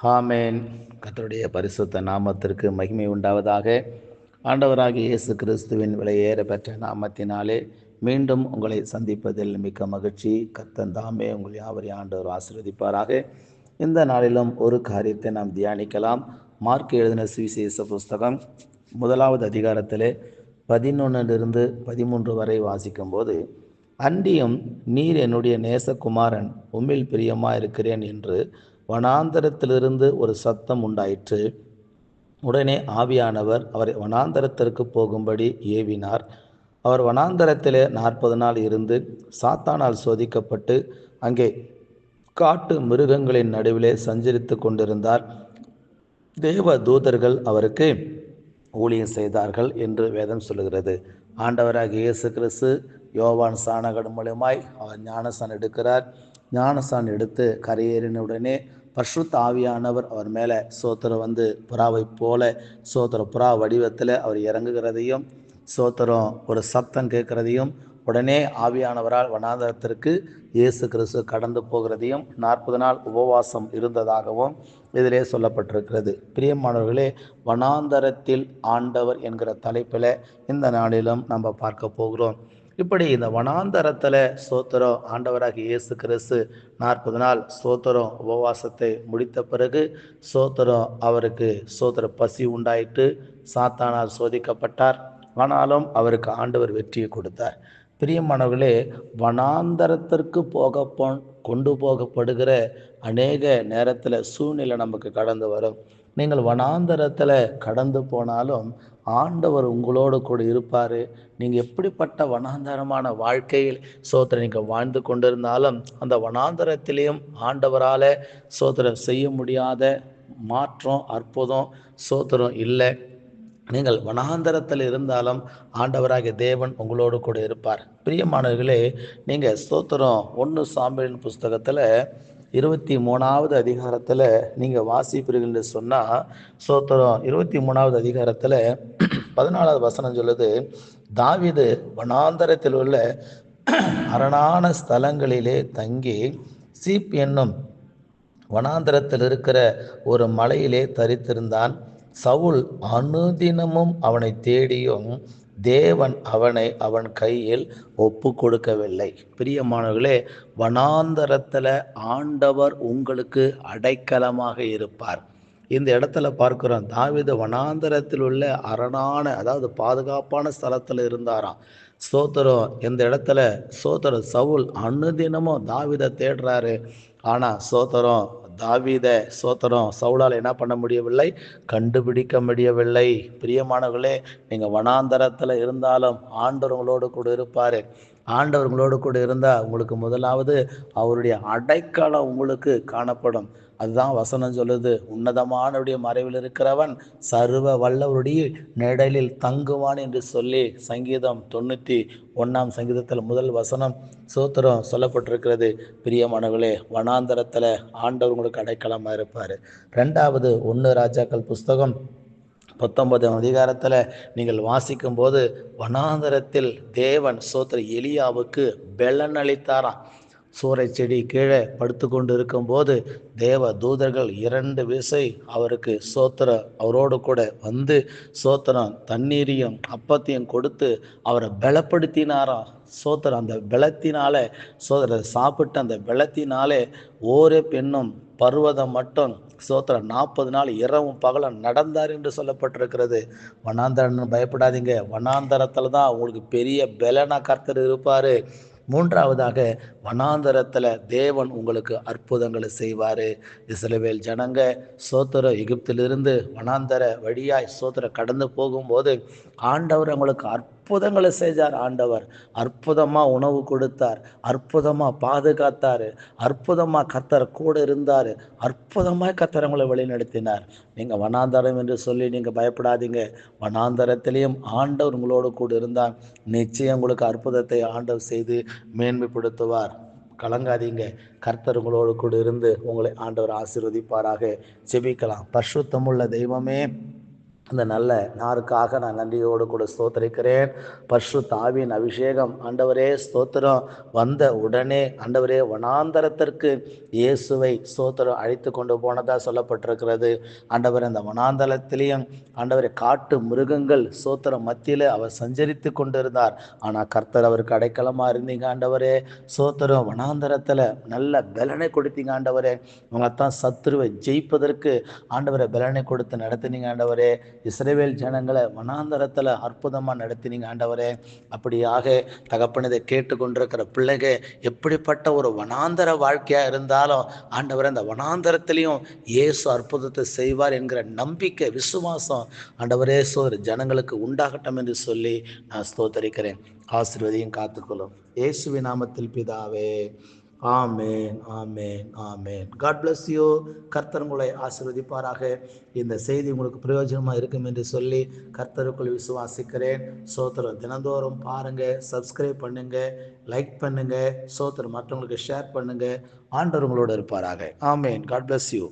ஆமென். கர்த்தருடைய பரிசுத்த நாமத்திற்கு மகிமை உண்டாவதாக. ஆண்டவராகிய இயேசு கிறிஸ்துவின் விலையேற பெற்ற நாமத்தினாலே மீண்டும் உங்களை சந்திப்பதில் மிக்க மகிழ்ச்சி. கர்த்தர் தாமே உங்கள் யாவரையும் ஆண்டவர் ஆசீர்வதிப்பாராக. இந்த நாளிலும் ஒரு காரியத்தை நாம் தியானிக்கலாம். மார்க் எழுதின சுவிசேஷ புஸ்தகம் 1வது அதிகாரத்திலே 11 13 வரை வாசிக்கும்போது, அன்றியும் நீர் என்னுடைய நேசகுமாரன், உம்மில் பிரியமாயிருக்கிறேன் என்று வனாந்தரத்திலிருந்து ஒரு சத்தம் உண்டாயிற்று. உடனே ஆவியானவர் அவரை வனாந்தரத்திற்கு போகும்படி ஏவினார். அவர் வனாந்தரத்திலே 40 நாள் இருந்து சாத்தானால் சோதிக்கப்பட்டு அங்கே காட்டு மிருகங்களின் நடுவிலே சஞ்சரித்து கொண்டிருந்தார். தேவ தூதர்கள் அவருக்கு ஊழியம் செய்தார்கள் என்று வேதம் சொல்லுகிறது. ஆண்டவராகிய இயேசு கிறிஸ்து யோவான் ஸ்நானகன் மூலமாய் அவர் ஞானஸ்நானம் எடுக்கிறார். ஞானஸ்நானம் எடுத்து கரையேறினுடனே பரிசுத்த ஆவியானவர் அவர் மேலே வந்து புறாவை போல புறா வடிவத்தில் அவர் இறங்குகிறதையும் ஒரு சத்தம் கேட்கிறதையும், உடனே ஆவியானவரால் வனாந்தரத்திற்கு இயேசு கிறிஸ்து கடந்து போகிறதையும் 40 நாள் உபவாசம் இருந்ததாகவும் இதிலே சொல்லப்பட்டிருக்கிறது. பிரியமானவர்களே, வனாந்தரத்தில் ஆண்டவர் என்கிற தலைப்பில் இந்த நாளிலும் நம்ம பார்க்க போகிறோம். இப்படி இந்த வனாந்தரத்தில் ஆண்டவராகிய இயேசு கிறிஸ்து 40 நாள் உபவாசத்தை முடித்த பிறகு அவருக்கு பசி உண்டாயிட்டு சாத்தானால் சோதிக்கப்பட்டார். ஆனாலும் அவருக்கு ஆண்டவர் வெற்றியை கொடுத்தார். பிரியமானவர்களே, வனாந்தரத்திற்கு கொண்டு போகப்படுகிற அநேக நேரத்தில் சூழ்நிலை நமக்கு கடந்து வரும். நீங்கள் வனாந்தரத்தில் கடந்து போனாலும் ஆண்டவர் உங்களோடு கூட இருப்பார். நீங்கள் எப்படிப்பட்ட வனாந்தரமான வாழ்க்கையில் நீங்கள் வாழ்ந்து கொண்டிருந்தாலும் அந்த வனாந்தரத்திலேயும் ஆண்டவரால் செய்ய முடியாத மாற்றம், அற்புதம் இல்லை. நீங்கள் வனாந்தரத்தில் இருந்தாலும் ஆண்டவராகிய தேவன் உங்களோடு கூட இருப்பார். பிரியமானவர்களே, நீங்கள் 1 சாமுவேலின் புஸ்தகத்தில் 23வது அதிகாரத்தில் நீங்கள் வாசிப்பீர்கள் என்று சொன்னால், 23வது அதிகாரத்தில் 14வது வசனம் சொல்லுது, தாவீது வனாந்தரத்தில் உள்ள அரணான ஸ்தலங்களிலே தங்கி சீப் என்னும் வனாந்தரத்தில் இருக்கிற ஒரு மலையிலே தரித்திருந்தான். சவுல் அனுதினமும் அவனை தேடியும் தேவன் அவனை அவன் கையில் ஒப்பு கொடுக்கவில்லை. பிரியமானவர்களே, வனாந்தரத்தில் ஆண்டவர் உங்களுக்கு அடைக்கலமாக இருப்பார். இந்த இடத்துல பார்க்கிறோம், தாவீது வனாந்தரத்தில் உள்ள அரணான, அதாவது பாதுகாப்பான ஸ்தலத்தில் இருந்தாராம். இந்த இடத்துல சவுல் அனுதினமும் தாவீதை தேடுறாரு. ஆனால் தாவீதை சவுலால் என்ன பண்ண முடியவில்லை, கண்டுபிடிக்க முடியவில்லை. பிரியமானவர்களே, நீங்கள் வனாந்தரத்தில் இருந்தாலும் ஆண்டவர் உங்களோடு கூட இருப்பார். ஆண்டவர் உங்களோடு கூட இருந்தால் உங்களுக்கு முதலாவது அவருடைய அடைக்கலம் உங்களுக்கு காணப்படும். அதுதான் வசனம் சொல்லுது, உன்னதமானவருடைய மறைவில் இருக்கிறவன் சர்வ வல்லவருடைய நிழலில் தங்குவான் என்று சொல்லி சங்கீதம் 91ஆம் சங்கீதத்தில் முதல் வசனம் சொல்லப்பட்டிருக்கிறது. பிரியமானவர்களே, வனாந்தரத்தில் ஆண்டவர் உங்களுக்கு அடைக்கலமாக இருப்பார். 2வது 1 ராஜாக்கள் புஸ்தகம் 19ஆம் அதிகாரத்தில் நீங்கள் வாசிக்கும் போது, வனாந்தரத்தில் தேவன் எலியாவுக்கு பெலன் அளித்தாராம். சூறை செடி கீழே படுத்து கொண்டு இருக்கும்போது தேவ தூதர்கள் 2 விசை அவருக்கு அவரோடு கூட வந்து தண்ணீரையும் அப்பத்தையும் கொடுத்து அவரை பலப்படுத்தினாராம். அந்த பலத்தினாலே சாப்பிட்ட அந்த பலத்தினாலே ஒரே பெண்ணும் பர்வதம் மட்டும் 40 நாள் இரவும் பகலும் நடந்தார் என்று சொல்லப்பட்டிருக்கிறது. வனாந்தரம் பயப்படாதீங்க, வனாந்தரத்தில் தான் உங்களுக்கு பெரிய பலனா கர்த்தர் இருப்பார். 3வதாக, வனாந்தரத்தில் தேவன் உங்களுக்கு அற்புதங்களை செய்வார். இஸ்ரவேல் ஜனங்க எகிப்திலிருந்து வனாந்தர வழியாய் கடந்து போகும்போது ஆண்டவர் அவங்களுக்கு அற்புதங்களை செஞ்சார். ஆண்டவர் அற்புதமாக உணவு கொடுத்தார், அற்புதமாக பாதுகாத்தார், அற்புதமாக கர்த்தர் கூட இருந்தார், அற்புதமாக கர்த்தர் அவங்களை வழிநடத்தினார். நீங்கள் வனாந்தரம் என்று சொல்லி நீங்கள் பயப்படாதீங்க. வனாந்தரத்திலையும் ஆண்டவர் உங்களோடு கூட இருந்தால் நிச்சயம் உங்களுக்கு அற்புதத்தை ஆண்டவர் செய்து மேன்மைப்படுத்துவார். கலங்காதீங்க, கர்த்தர் உங்களோடு கூட இருந்து உங்களை ஆண்டவர் ஆசீர்வதிப்பாராக. ஜெபிக்கலாம். பரிசுத்தமுள்ள தெய்வமே, அந்த நல்ல நாளுக்காக நான் நன்றியோடு கூட ஸ்தோத்தரிக்கிறேன். பரிசுத்த ஆவியின் அபிஷேகம் ஆண்டவரே ஸ்தோத்திரம். வந்த உடனே ஆண்டவரே வனாந்தரத்திற்கு இயேசுவை ஸ்தோத்திரம் அழைத்து கொண்டு போனதா சொல்லப்பட்டிருக்கிறது. ஆண்டவர் அந்த வனாந்தரத்திலையும் ஆண்டவரை காட்டு மிருகங்கள் ஸ்தோத்திரம் மத்தியில் அவர் சஞ்சரித்து கொண்டிருந்தார். ஆனால் கர்த்தர் அவருக்கு அடைக்கலமா இருந்தீங்க ஆண்டவரே ஸ்தோத்திரம். வனாந்தரத்தில் நல்ல பலனை கொடுத்தீங்க ஆண்டவரே. உங்களைத்தான் சத்துருவை ஜெயிப்பதற்கு ஆண்டவரை பலனை கொடுத்து நடத்தினீங்க ஆண்டவரே. இஸ்ரவேல் ஜனங்களை வனாந்தரத்தில் அற்புதமாக நடத்தினீங்க ஆண்டவரே. அப்படியாக தகப்பன் இதை கேட்டுக்கொண்டிருக்கிற பிள்ளைங்க எப்படிப்பட்ட ஒரு வனாந்தர வாழ்க்கையாக இருந்தாலும் ஆண்டவரை அந்த வனாந்தரத்திலையும் இயேசு அற்புதத்தை செய்வார் என்கிற நம்பிக்கை விசுவாசம் ஆண்டவரே ஜனங்களுக்கு உண்டாகட்டும் என்று சொல்லி நான் ஸ்தோத்தரிக்கிறேன். ஆசீர்வதியும் காத்துக்கொள்ளும் இயேசுவின் நாமத்தில் பிதாவே. ஆமேன், ஆமேன், ஆமேன். God bless you. கர்த்தர் உங்களை ஆசீர்வதிப்பாராக. இந்த செய்தி உங்களுக்கு பிரயோஜனமாக இருக்கும் என்று சொல்லி கர்த்தருக்குள் விசுவாசிக்கிறேன். சோத்திரம் தினந்தோறும் பாருங்க, சப்ஸ்கிரைப் பண்ணுங்க, லைக் பண்ணுங்க, சோத்திரம் மற்றவங்களுக்கு ஷேர் பண்ணுங்க. ஆண்டவர் உங்களோடு இருப்பாராக. ஆமேன். God bless you.